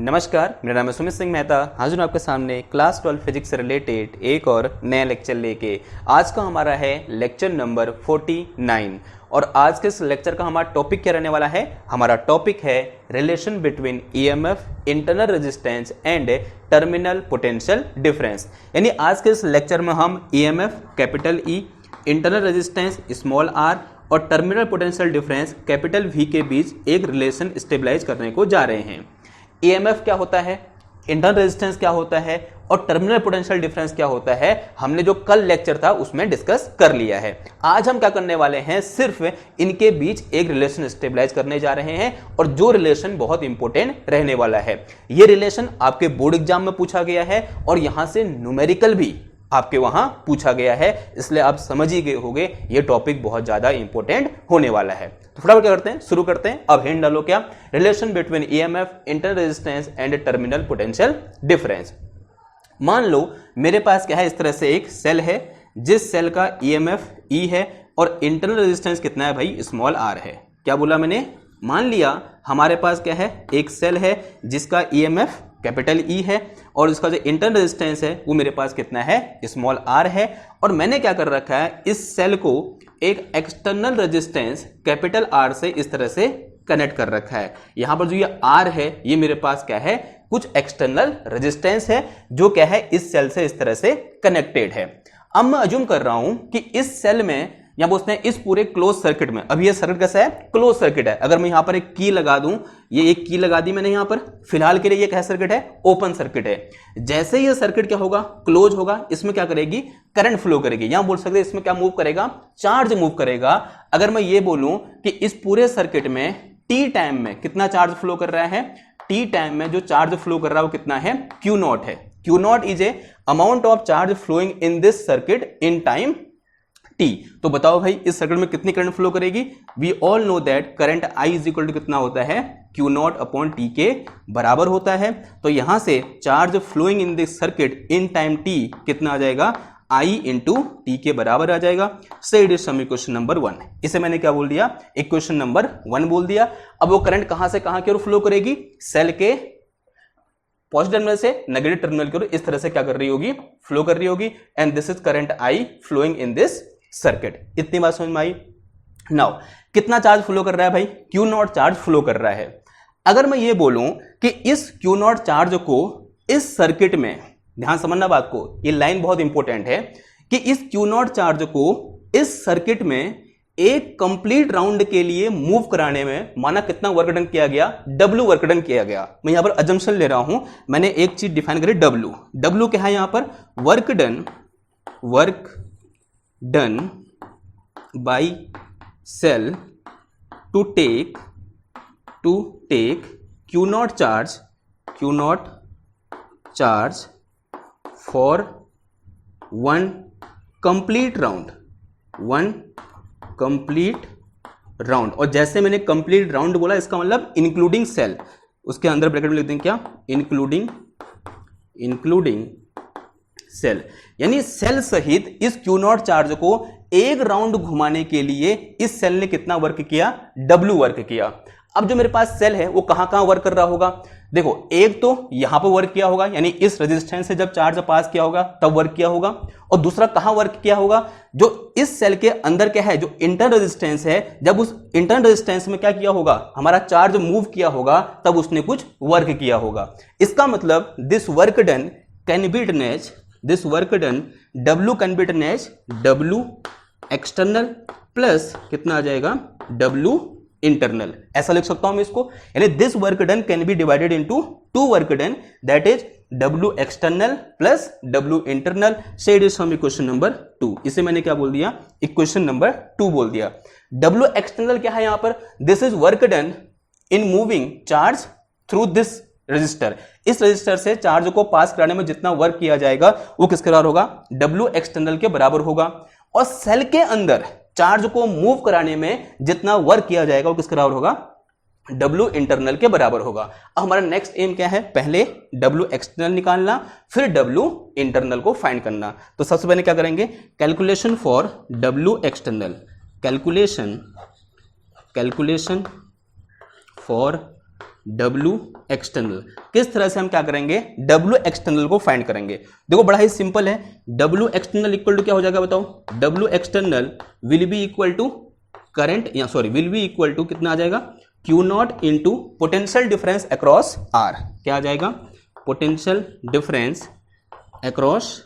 नमस्कार, मेरा नाम है सुमित सिंह मेहता। हाजिर हूँ आपके सामने क्लास 12 फिजिक्स से रिलेटेड एक और नया लेक्चर लेके। आज का हमारा है लेक्चर नंबर 49 और आज के इस लेक्चर का हमारा टॉपिक क्या रहने वाला है? हमारा टॉपिक है relation between EMF, internal resistance and terminal potential difference. यानी आज के इस लेक्चर में हम EMF capital E, internal resistance small R और terminal potential difference capital V के बीच एक रिलेशन स्टेबलाइज करने को जा रहे हैं। ईएमएफ क्या होता है, इंटरनल रेजिस्टेंस क्या होता है और टर्मिनल पोटेंशियल डिफरेंस क्या होता है, हमने जो कल लेक्चर था उसमें डिस्कस कर लिया है। आज हम क्या करने वाले हैं, सिर्फ इनके बीच एक रिलेशन स्टेबलाइज करने जा रहे हैं और जो रिलेशन बहुत इंपॉर्टेंट रहने वाला है। यह रिलेशन आपके बोर्ड एग्जाम में पूछा गया है और यहां से न्यूमेरिकल भी आपके वहां पूछा गया है, इसलिए आप समझ ही गए होंगे ये टॉपिक बहुत ज्यादा इंपॉर्टेंट होने वाला है। तो फटाफट क्या करते हैं, शुरू करते हैं। अब हेड डालो क्या, relation between EMF, internal resistance and terminal potential difference. मान लो मेरे पास क्या है, इस तरह से एक सेल है जिस सेल का ईएमएफ ई है और इंटरनल रेजिस्टेंस कितना है भाई, स्मॉल आर है। क्या बोला मैंने? मान लिया हमारे पास क्या है, एक सेल है जिसका ईएमएफ कैपिटल ई है और इसका जो इंटरनल रेजिस्टेंस है वो मेरे पास कितना है, स्मॉल आर है। और मैंने क्या कर रखा है, इस सेल को एक एक्सटर्नल रेजिस्टेंस कैपिटल आर से इस तरह से कनेक्ट कर रखा है। यहां पर जो ये आर है ये मेरे पास क्या है, कुछ एक्सटर्नल रेजिस्टेंस है जो क्या है इस सेल से इस तरह से कनेक्टेड है। अब मैं अज्यूम कर रहा हूं कि इस सेल में या बोलते हैं इस पूरे क्लोज सर्किट में, अभी ये सर्किट कैसा है, क्लोज सर्किट है। अगर मैं यहां पर एक की लगा दूं, ये एक की लगा दी मैंने यहां पर, फिलहाल के लिए ये क्या सर्किट है, ओपन सर्किट है। जैसे ये सर्किट क्या होगा, क्लोज होगा, इसमें क्या करेगी, करंट फ्लो करेगी। यहां बोल सकते हैं इसमें क्या मूव करेगा, चार्ज मूव करेगा। अगर मैं ये बोलूं कि इस पूरे सर्किट में टी टाइम में कितना चार्ज फ्लो कर रहा है, टी टाइम में जो चार्ज फ्लो कर रहा है वो कितना है, क्यू नॉट है। Q naught is a amount of charge flowing in this circuit in time T. तो बताओ भाई इस सर्किट में कितनी करंट फ्लो करेगी? We all know that current I is equal to कितना होता है, क्यू नॉट अपॉन टी के बराबर होता है। तो यहां से charge flowing in this circuit in time T कितना आ जाएगा, आई इंटू टी के बराबर आ जाएगा। So it is some equation number 1। इसे मैंने क्या बोल दिया, इक्वेशन नंबर 1 बोल दिया। अब वो करंट कहां से कहां की ओर फ्लो करेगी, सेल के पॉजिटिव टर्मिनल से नेगेटिव टर्मिनल की ओर इस तरह से क्या कर रही होगी, फ्लो कर रही होगी। And this is current I flowing in this circuit. इतनी बात समझ में आई? नाउ कितना चार्ज फ्लो कर रहा है भाई, क्यू नॉट चार्ज फ्लो कर रहा है। अगर मैं ये बोलूं कि इस क्यू नॉट चार्ज को इस सर्किट में, ध्यान समझना बात को, ये लाइन बहुत इंपॉर्टेंट है कि इस क्यू नॉट चार्ज को इस सर्किट में एक कंप्लीट राउंड के लिए मूव कराने में माना कितना वर्क डन किया गया, W वर्क डन किया गया। मैं यहां पर अजम्पशन ले रहा हूं, मैंने एक चीज डिफाइन करी W क्या है यहां पर, work done by cell to take Q naught charge for one complete round। और जैसे मैंने कंप्लीट राउंड बोला इसका मतलब इंक्लूडिंग सेल, उसके अंदर ब्रैकेट में लिख देंगे क्या, इंक्लूडिंग सेल। यानी सेल सहित इस क्यू नॉट चार्ज को एक राउंड घुमाने के लिए इस सेल ने कितना वर्क किया, W वर्क किया। अब जो मेरे पास सेल है वो कहां कहां वर्क कर रहा होगा, देखो एक तो यहां पर वर्क किया होगा, यानी इस रेजिस्टेंस से जब चार्ज पास किया होगा तब वर्क किया होगा। और दूसरा कहां वर्क किया होगा, जो इस सेल के अंदर क्या है, जो इंटरनल रेजिस्टेंस है, जब उस इंटरनल रेजिस्टेंस में क्या किया होगा, हमारा चार्ज मूव किया होगा, तब उसने कुछ वर्क किया होगा। इसका मतलब this work done can be written as, this work done W can be written as W external plus कितना आ जाएगा, W इंटरनल। ऐसा लिख सकता हूं मैं इसको, यानी this work done can be divided into two work done, that is W external plus W internal. Say it is some equation number 2। इसे मैंने क्या बोल दिया, इक्वेशन नंबर 2 बोल दिया। W एक्सटर्नल क्या है यहां पर, this is work done in moving charge through this register. इस रजिस्टर से चार्ज को पास कराने में जितना वर्क किया जाएगा वो किसके बराबर होगा, W एक्सटर्नल के बराबर होगा। और सेल के अंदर चार्ज को मूव कराने में जितना वर्क किया जाएगा वो किसके बराबर होगा, W इंटरनल के बराबर होगा। अब हमारा नेक्स्ट एम क्या है, पहले W एक्सटर्नल निकालना, फिर W इंटरनल को फाइंड करना। तो सबसे पहले क्या करेंगे, calculation for W external, calculation for W external. किस तरह से हम क्या करेंगे, W एक्सटर्नल को फाइंड करेंगे। देखो बड़ा ही सिंपल है, W एक्सटर्नल इक्वल टू क्या हो जाएगा बताओ, W external will be equal to current या sorry will be equal to कितना आ जाएगा, Q not into potential difference across R। क्या आ जाएगा, पोटेंशियल डिफरेंस अक्रॉस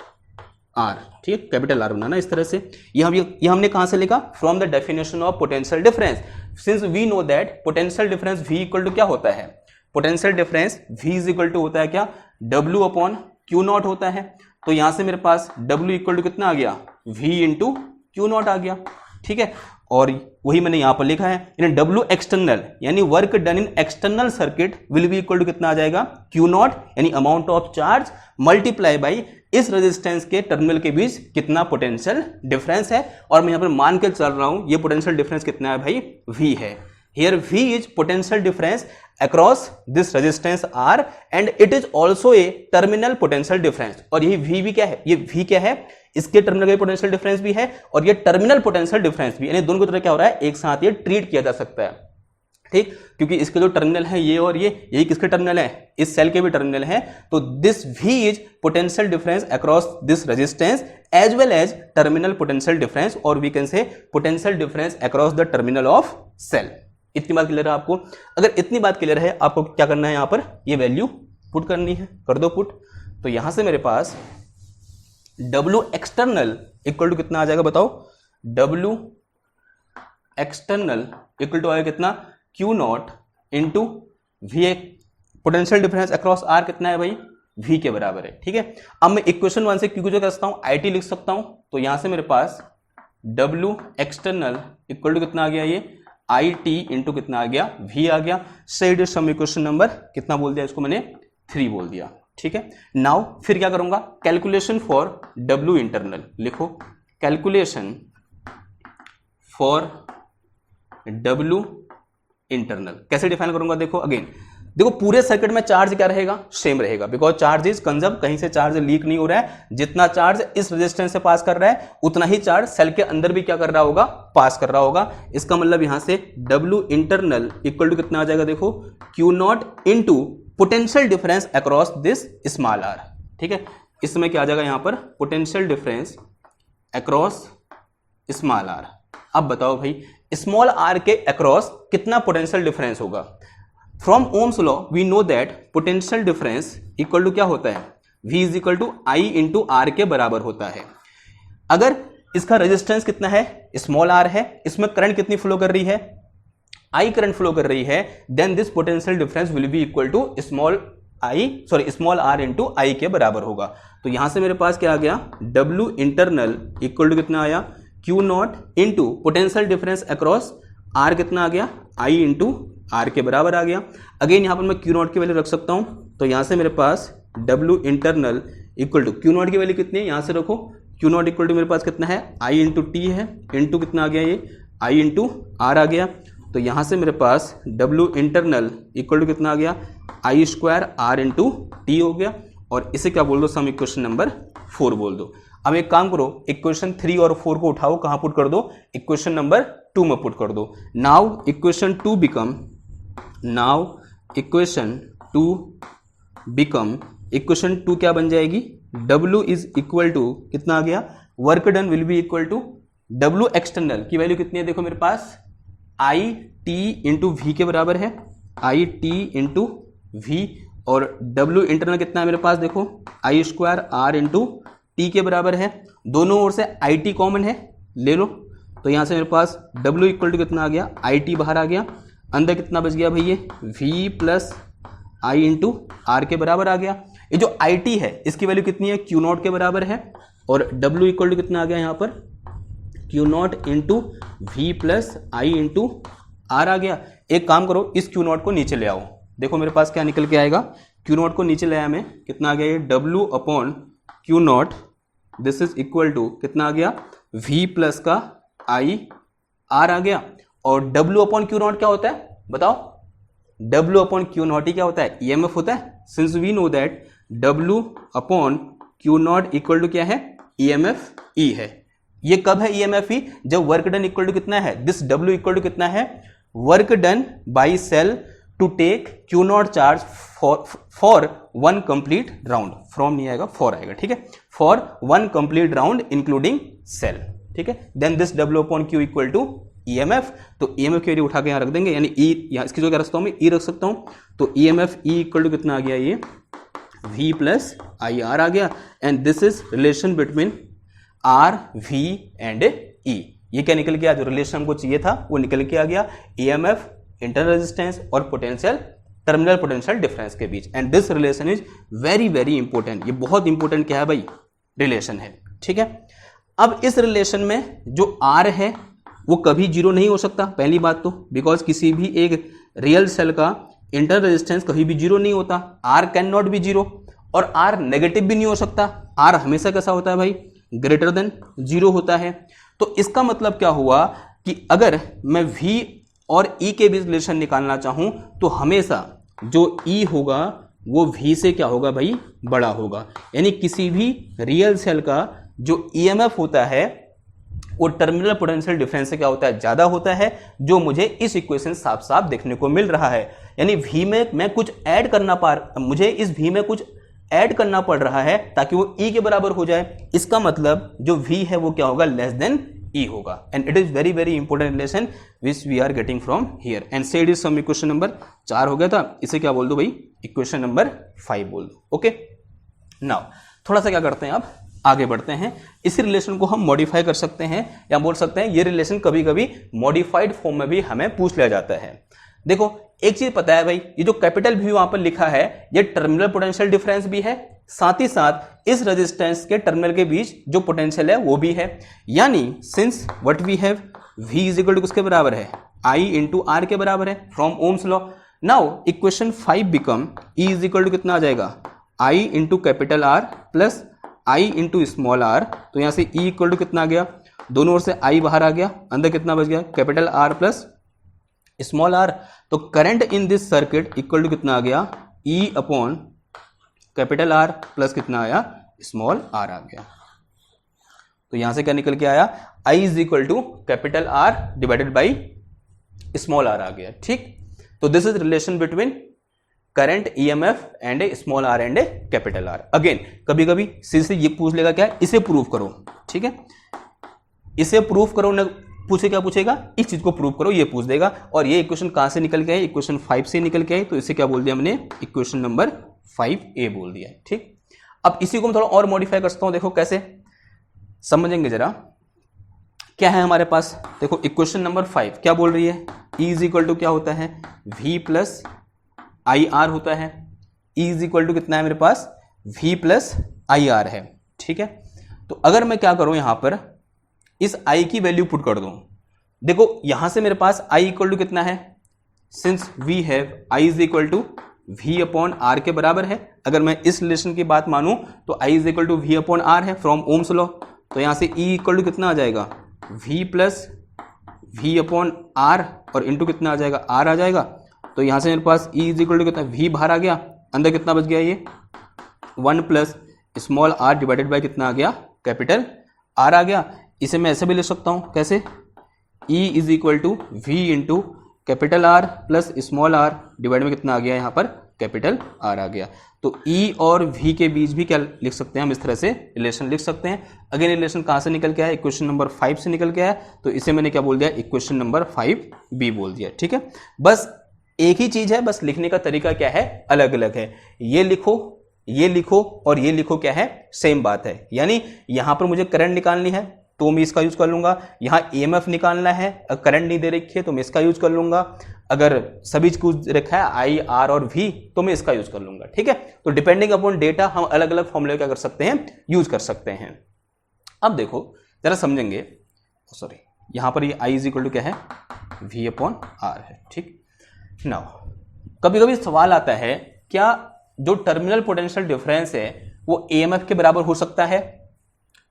R, ठीक, कैपिटल R बनाना इस तरह से। ये हमने कहां से लिखा, from the definition of potential difference, since we know that potential difference V equal to क्या होता है, potential difference V is equal to होता है क्या, W अपॉन Q नॉट होता है। तो यहां से मेरे पास W इक्वल टू कितना आ गया, V इंटू क्यू नॉट आ गया, ठीक है। और वही मैंने यहां पर लिखा है, W एक्सटर्नल यानी work done in external circuit will be equal to कितना आ जाएगा, क्यू नॉट यानी amount of charge multiply by इस रेजिस्टेंस के टर्मिनल के बीच कितना पोटेंशियल डिफरेंस है। और मैं यहां पर मान के चल रहा हूं ये पोटेंशियल डिफरेंस कितना है भाई, V है। Here V is potential difference across this resistance R and it is also a terminal potential difference। और यही V भी क्या है, ये V क्या है, इसके टर्मिनल का पोटेंशियल डिफरेंस भी है और ये टर्मिनल पोटेंशियल डिफरेंस भी, यानी दोनों की तरह क्या हो रहा है, एक साथ ये ट्रीट किया जा सकता है, ठीक, क्योंकि इसके जो टर्मिनल है ये और ये, यही किसके टर्मिनल है, इस सेल के भी टर्मिनल है। तो this V is potential difference across this resistance as well as terminal potential difference, और we can say potential difference across the terminal of cell. इतनी बात क्लियर है आपको। अगर इतनी बात क्लियर है, आपको क्या करना है, यहां पर ये वैल्यू पुट करनी है, कर दो पुट। तो यहां से मेरे पास W एक्सटर्नल इक्वल टू कितना आ जाएगा बताओ, W एक्सटर्नल इक्वल टू आएगा कितना, Q not into V, potential difference across R कितना है भाई, V के बराबर है, ठीक है। अब मैं इक्वेशन 1 से Q को जो कर सकता हूं, IT लिख सकता हूं। तो यहां से मेरे पास W एक्सटर्नल इक्वल टू कितना आ गया, ये IT इंटू कितना आ गया, V आ गया। सेड सम इक्वेशन नंबर कितना बोल दिया, इसको मैंने 3 बोल दिया, ठीक है। नाउ फिर क्या करूंगा, कैलकुलेशन फॉर W इंटरनल लिखो, कैलकुलेशन फॉर W इंटरनल कैसे डिफाइन करूंगा, देखो अगेन, देखो पूरे सर्किट में चार्ज क्या रहेगा, सेम रहेगा, बिकॉज चार्ज इज कंजर्व, कहीं से चार्ज लीक नहीं हो रहा है। जितना चार्ज इस रेजिस्टेंस से पास कर रहा है उतना ही चार्ज सेल के अंदर भी क्या कर रहा होगा, पास कर रहा होगा। इसका मतलब यहां से W इंटरनल इक्वल टू कितना आ जाएगा, देखो Q not into potential difference across this small r, ठीक है। इसमें क्या आ जाएगा यहां पर, potential difference across small r। अब बताओ भाई स्मॉल r के अक्रॉस कितना पोटेंशियल डिफरेंस होगा। From Ohm's law we know that potential difference equal to क्या होता है, V is equal to I into R के बराबर होता है। अगर इसका रेजिस्टेंस कितना है, स्मॉल r है, इसमें करंट कितनी फ्लो कर रही है, I करंट फ्लो कर रही है, then this potential difference will be equal to small r into I के बराबर होगा। तो यहां से मेरे पास क्या आ गया, W इंटरनल इक्वल टू कितना आया, Q not into potential difference across R कितना आ गया, I इंटू R के बराबर आ गया। अगेन यहां पर मैं Q नॉट की वैल्यू रख सकता हूं। तो यहां से मेरे पास W internal equal to Q naught की वैल्यू कितनी है, यहां से रखो, Q नॉट इक्वल टू मेरे पास कितना है, I इंटू टी है, इंटू कितना आ गया, ये I इंटू R आ गया। तो यहां से मेरे पास W इंटरनल इक्वल टू कितना आ गया, I square R into T हो गया। और इसे क्या बोल दो, सम इक्वेशन नंबर 4 बोल दो। अब एक काम करो, इक्वेशन 3 और 4 को उठाओ, कहां पुट कर दो, इक्वेशन नंबर 2 में पुट कर दो। नाउ इक्वेशन 2 बिकम, इक्वेशन 2 क्या बन जाएगी, W इज इक्वल टू कितना आ गया, work done will be equal to W external की वैल्यू कितनी है, देखो मेरे पास IT इंटू V के बराबर है, IT इंटू V, और W इंटरनल कितना है मेरे पास, देखो I square R into T के बराबर है। दोनों ओर से IT कॉमन है, ले लो। तो यहां से मेरे पास W इक्वल टू कितना आ गया, IT बाहर आ गया, अंदर कितना बच गया भाई, ये V plus I into R के बराबर आ गया। ये जो IT है इसकी वैल्यू कितनी है, Q नॉट के बराबर है, और W इक्वल टू कितना आ गया यहाँ पर, Q not into V plus I into R आ गया। एक काम करो, इस Q नॉट को नीचे ले आओ, देखो मेरे पास क्या निकल के आएगा, Q नॉट को नीचे ले आया मैं, कितना आ गया ये, W upon Q naught, this is equal to कितना आ गया, V प्लस का I R आ गया। और W अपॉन Q नॉट क्या होता है बताओ, W अपॉन Q नॉट ही क्या होता है, EMF होता है। Since we know that W upon Q naught equal to क्या है, EMF E है। ये कब है EMF E, जब वर्क डन इक्वल टू कितना है, दिस W इक्वल टू कितना है, work done by cell to take Q naught charge for one complete round, from नहीं आएगा, फॉर आएगा, ठीक है, for one complete round including cell, ठीक है। Then this W upon Q equal to EMF, तो ईएमएफ की वैल्यू उठा के यहां रख देंगे, यानी ई, यहां इसकी जो क्या रखता हूं मैं, ई रख सकता हूं, तो ईएमएफ ई इक्वल टू कितना आ गया, ये V प्लस आई आर आ गया, and this is relation between R V and E. ये क्या निकल गया, जो रिलेशन हमको चाहिए था वो निकल के आ गया, ईएमएफ, इंटरनल रेजिस्टेंस और पोटेंशियल, टर्मिनल पोटेंशियल डिफरेंस के बीच, and this relation is very very important. ये बहुत इंपॉर्टेंट क्या है भाई, रिलेशन है, ठीक है। अब इस रिलेशन में जो आर है वो कभी जीरो नहीं हो सकता, पहली बात तो, बिकॉज किसी भी एक रियल सेल का इंटरनल रेजिस्टेंस कभी भी जीरो नहीं होता, R can not be zero, और आर नेगेटिव भी नहीं हो सकता, आर हमेशा कैसा होता है भाई, ग्रेटर देन जीरो होता है। तो इसका मतलब क्या हुआ कि अगर मैं V और E के बीच रिलेशन निकालना चाहूं तो हमेशा जो E होगा वो V से क्या होगा भाई, बड़ा होगा, यानी किसी भी रियल सेल का जो EMF होता है वो टर्मिनल पोटेंशियल डिफरेंस से क्या होता है, ज्यादा होता है, जो मुझे इस इक्वेशन साफ साफ देखने को मिल रहा है। यानी V में मैं कुछ ऐड करना मुझे इस V में कुछ ऐड करना पड़ रहा है ताकि वो E के बराबर हो जाए। इसका मतलब जो V है वो क्या होगा, लेस देन E होगा, and it is very very important relation which we are getting from here, and say it is some equation number 4 हो गया था, इसे क्या बोल दो भाई, इक्वेशन नंबर 5 बोल दो। ओके, नाउ थोड़ा सा क्या करते हैं, अब आगे बढ़ते हैं। इसी रिलेशन को हम मॉडिफाई कर सकते हैं, या बोल सकते हैं ये रिलेशन कभी कभी मॉडिफाइड फॉर्म में भी हमें पूछ लिया जाता है। देखो एक चीज पता है भाई, ये जो कैपिटल V वहां पर लिखा है ये टर्मिनल पोटेंशियल डिफरेंस भी है, साथ ही साथ इस रेजिस्टेंस के टर्मिनल के बीच जो पोटेंशियल है वो भी है। यानी since what we have, V is equal to किसके बराबर है, I इंटू आर के बराबर है, from Ohm's law. Now equation 5 become E is equal to कितना आ जाएगा, I into capital R plus I into small r, तो यहां से E इक्वल टू कितना आ गया, दोनों ओर से I बाहर आ गया, अंदर कितना बच गया, capital R plus small r। तो current in this circuit equal to कितना आ गया, E upon capital R plus कितना आया, स्मॉल r आ गया। तो यहां से क्या निकल के आया, I is equal to capital R divided by small r आ गया, ठीक। तो this is relation between current EMF and a small r and a capital R। Again कभी कभी सीधे ये पूछ लेगा क्या, इसे प्रूव करो, ठीक है, इसे प्रूव करो, न पूछे क्या पूछेगा, इस चीज को प्रूव करो, ये पूछ देगा। और ये इक्वेशन कहां से निकल के आई, इक्वेशन 5 से निकल के आई, तो इसे क्या बोल दिया हमने, इक्वेशन नंबर 5A बोल दिया, ठीक। अब इसी को मैं थोड़ा और मॉडिफाई कर सकता हूं, देखो कैसे समझेंगे जरा। क्या है हमारे पास, देखो इक्वेशन नंबर 5 क्या बोल रही है, E इज इक्वल टू क्या होता है, V प्लस आई आर होता है, E इज इक्वल टू कितना है मेरे पास, V प्लस आई आर है, ठीक है। तो अगर मैं क्या करूं, यहां पर इस I की वैल्यू पुट कर दूं, देखो यहां से मेरे पास I इक्वल टू कितना है, since we have I is equal to V upon R के बराबर है। अगर मैं इस रिलेशन की बात मानूं तो I is equal to V upon R है, फ्रॉम ओम्स लॉ। तो यहां से E इक्वल टू कितना आ जाएगा, V plus V upon R और इंटू कितना आ जाएगा, R आ जाएगा। तो यहां से मेरे पास E इज इक्वल टू कितना, V बाहर आ गया, अंदर कितना बच गया, ये 1 plus small r divided by कितना आ गया, कैपिटल R आ गया। इसे मैं ऐसे भी लिख सकता हूं, कैसे, E is equal to V into capital R plus small r divide में कितना आ गया, यहाँ पर कैपिटल R आ गया। तो E और V के बीच भी क्या लिख सकते हैं हम, इस तरह से रिलेशन लिख सकते हैं। अगेन रिलेशन कहाँ से निकल के आया, इक्वेशन नंबर 5 से निकल के आया, तो इसे मैंने क्या बोल दिया, इक्वेशन नंबर 5B बोल दिया, ठीक है। बस एक ही चीज है, बस लिखने का तरीका क्या है, अलग अलग है। ये लिखो, ये लिखो और ये लिखो, क्या है, सेम बात है। यानी यहां पर मुझे करंट निकालनी है तो मैं इसका यूज कर लूंगा, यहां EMF निकालना है, करंट नहीं दे रखी है तो मैं इसका यूज कर लूंगा, अगर सभी कुछ रखा है I, R और V तो मैं इसका यूज कर लूंगा, ठीक है। तो डिपेंडिंग अपॉन डेटा हम अलग अलग फॉर्मूले क्या कर सकते हैं, यूज कर सकते हैं। अब देखो जरा समझेंगे, सॉरी यहां पर ये I इज इक्वल टू क्या है, V अपॉन R है, ठीक। नाउ कभी कभी सवाल आता है, क्या जो टर्मिनल पोटेंशियल डिफरेंस है वो EMF के बराबर हो सकता है।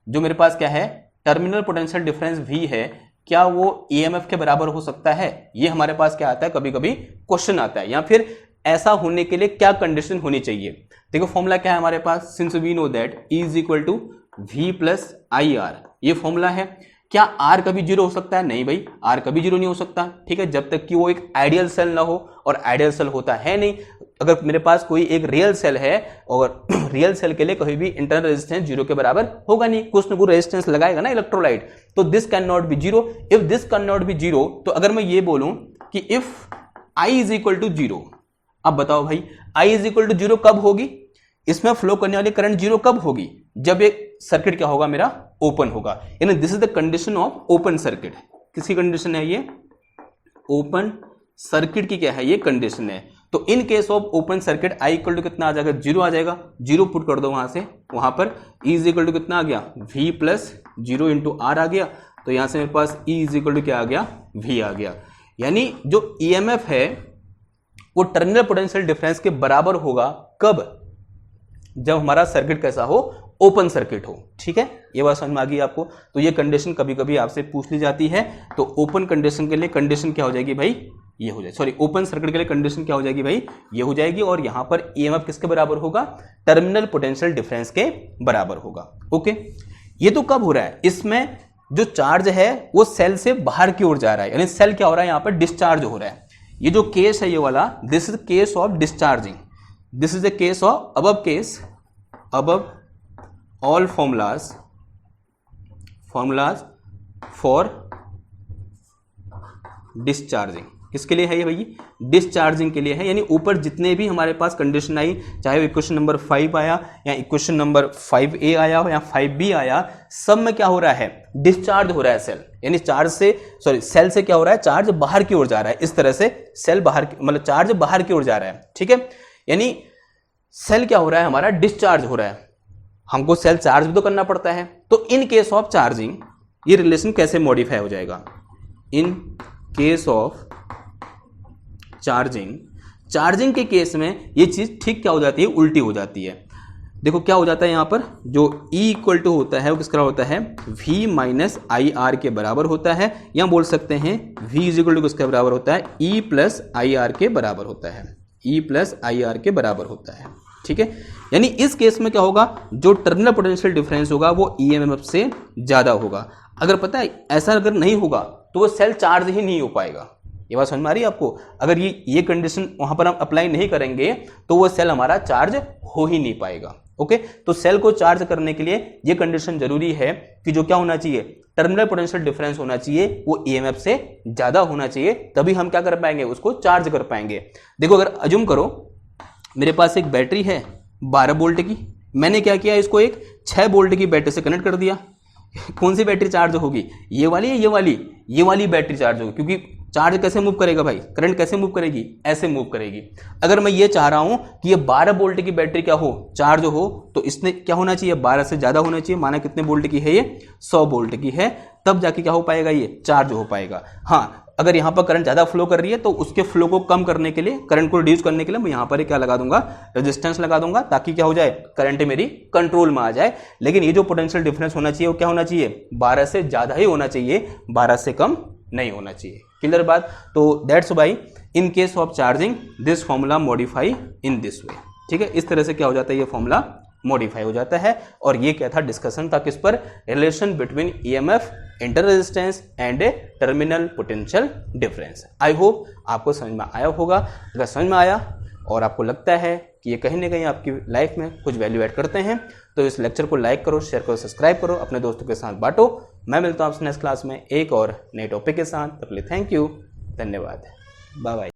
जो मेरे पास क्या है, टर्मिनल पोटेंशियल डिफरेंस V है, क्या वो EMF के बराबर हो सकता है। ये हमारे पास क्या आता है, कभी कभी क्वेश्चन आता है, या फिर ऐसा होने के लिए क्या कंडीशन होनी चाहिए। देखो फॉर्मूला क्या है हमारे पास, since we know that E is equal to V plus I R, ये फॉर्मूला है। क्या R कभी जीरो हो सकता है, नहीं भाई, R कभी जीरो नहीं हो सकता, ठीक है, जब तक कि वो एक आइडियल सेल ना हो और आइडियल सेल होता है नहीं। अगर मेरे पास कोई एक रियल सेल है और रियल सेल के लिए कहीं भी इंटरनल रेजिस्टेंस जीरो के बराबर होगा नहीं, कुछ ना कुछ रेजिस्टेंस लगाएगा ना इलेक्ट्रोलाइट, तो this can not be zero. If this can not be zero, तो अगर मैं ये बोलूं कि if I is equal to zero, अब बताओ भाई I is equal to zero कब होगी, इसमें फ्लो करने वाली करंट जीरो कब होगी, जब एक सर्किट क्या होगा मेरा ओपन होगा, यानी this is the condition of open circuit. किसकी कंडीशन है ये, ओपन सर्किट की क्या है ये कंडीशन है। तो in case of open circuit I equal to कितना आ जाएगा, जीरो आ जाएगा, जीरो पुट कर दो वहां से, वहां पर ई इज इक्वल टू कितना आ गया, V plus zero into R आ गया, तो यहां से मेरे पास ई इज इक्वल टू क्या आ गया, वी आ गया। यानी जो ईएमएफ है वो टर्मिनल पोटेंशियल डिफरेंस के बराबर होगा, कब, जब हमारा सर्किट कैसा हो, ओपन सर्किट हो। ठीक है, ये बात समझ में आ गई आपको। तो ये कंडीशन कभी कभी आपसे पूछ ली जाती है। तो ओपन कंडीशन के लिए कंडीशन क्या हो जाएगी भाई, ये हो जाएगी, सॉरी ओपन सर्किट के लिए कंडीशन क्या हो जाएगी भाई, ये हो जाएगी, और यहां पर ईएमएफ किसके बराबर होगा, टर्मिनल पोटेंशियल डिफरेंस के बराबर होगा। ओके, ये तो कब हो रहा है, इसमें जो चार्ज है वो सेल से बाहर की ओर जा रहा है, यानी सेल क्या हो रहा है, यहां पर डिस्चार्ज हो रहा है। ये जो केस है ये वाला, this is case of discharging, this is the case of above all formulas for discharging। किसके लिए है ये भाई, डिस्चार्जिंग के लिए है। यानी ऊपर जितने भी हमारे पास कंडीशन आई, चाहे वो इक्वेशन नंबर 5 आया या इक्वेशन नंबर 5A आया हो या 5B आया, सब में क्या हो रहा है, डिस्चार्ज हो रहा है सेल, यानी चार्ज से, सॉरी सेल से क्या हो रहा है, चार्ज बाहर की ओर जा रहा है। इस तरह से सेल बाहर, मतलब चार्ज बाहर की ओर जा रहा है। ठीक है, यानी सेल क्या हो रहा है, हमारा डिस्चार्ज हो रहा है। हमको सेल चार्ज भी तो करना पड़ता है। तो इन केस ऑफ चार्जिंग ये रिलेशन कैसे मॉडिफाई हो जाएगा, इन केस ऑफ चार्जिंग के केस में ये चीज ठीक क्या हो जाती है, उल्टी हो जाती है। देखो क्या हो जाता है, यहां पर जो E इक्वल टू होता है वो किसका होता है, V माइनस आई आर के बराबर होता है, या बोल सकते हैं V इज इक्वल टू किसके बराबर होता है, E प्लस आई आर के बराबर होता है, E प्लस आई आर के बराबर होता है। ठीक है, यानी इस केस में क्या होगा, जो टर्मिनल पोटेंशियल डिफरेंस होगा वो ईएमएफ से ज्यादा होगा। अगर पता है ऐसा अगर नहीं होगा तो वो सेल चार्ज ही नहीं हो पाएगा। ये बात समझ में आ रही है आपको, अगर ये कंडीशन वहां पर हम अप्लाई नहीं करेंगे तो वो सेल हमारा चार्ज हो ही नहीं पाएगा। ओके, तो सेल को चार्ज करने के लिए ये कंडीशन जरूरी है कि जो क्या होना चाहिए, टर्मिनल पोटेंशियल डिफरेंस होना चाहिए, वो ईएमएफ से ज्यादा होना चाहिए, तभी हम क्या कर पाएंगे, उसको चार्ज कर पाएंगे। देखो अगर अज्यूम करो मेरे पास एक बैटरी है 12 वोल्ट की, मैंने क्या किया, इसको एक 6 वोल्ट की बैटरी से कनेक्ट कर दिया। कौन सी बैटरी चार्ज होगी, ये वाली या ये वाली बैटरी चार्ज होगी, क्योंकि चार्ज कैसे मूव करेगा भाई, करंट कैसे मूव करेगी, ऐसे मूव करेगी। अगर मैं ये चाह रहा हूं कि ये 12 वोल्ट की बैटरी क्या हो, चार्ज हो, तो इसने क्या होना चाहिए, 12 से ज्यादा होना चाहिए। माना कितने वोल्ट की है ये, 100 वोल्ट की है, तब जाके क्या हो पाएगा, ये चार्ज हो पाएगा। हाँ, अगर यहाँ पर करंट ज्यादा फ्लो कर रही है तो उसके फ्लो को कम करने के लिए, करंट को रिड्यूस करने के लिए मैं यहाँ पर क्या लगा दूंगा, रेजिस्टेंस लगा दूंगा, ताकि क्या हो जाए, करंट मेरी कंट्रोल में आ जाए। लेकिन ये जो पोटेंशियल डिफरेंस होना चाहिए वो क्या होना चाहिए, 12 से ज्यादा ही होना चाहिए, 12 से कम नहीं होना चाहिए। क्लियर बात। तो that's why in case of charging this formula modify in this way. ठीक है, इस तरह से क्या हो जाता है, ये फॉर्मूला मॉडिफाई हो जाता है। और ये क्या था, डिस्कशन था किस पर, relation between EMF, inter resistance and A terminal potential difference. I hope आपको समझ में आया होगा। अगर समझ में आया और आपको लगता है कि ये कहीं ना कहीं आपकी लाइफ में कुछ वैल्यू ऐड करते हैं, तो इस लेक्चर को लाइक करो, शेयर करो, सब्सक्राइब करो, अपने दोस्तों के साथ बांटो। मैं मिलता हूँ आपसे नेक्स्ट क्लास में एक और नए टॉपिक के साथ। तब तक के लिए थैंक यू, धन्यवाद, बाय बाय।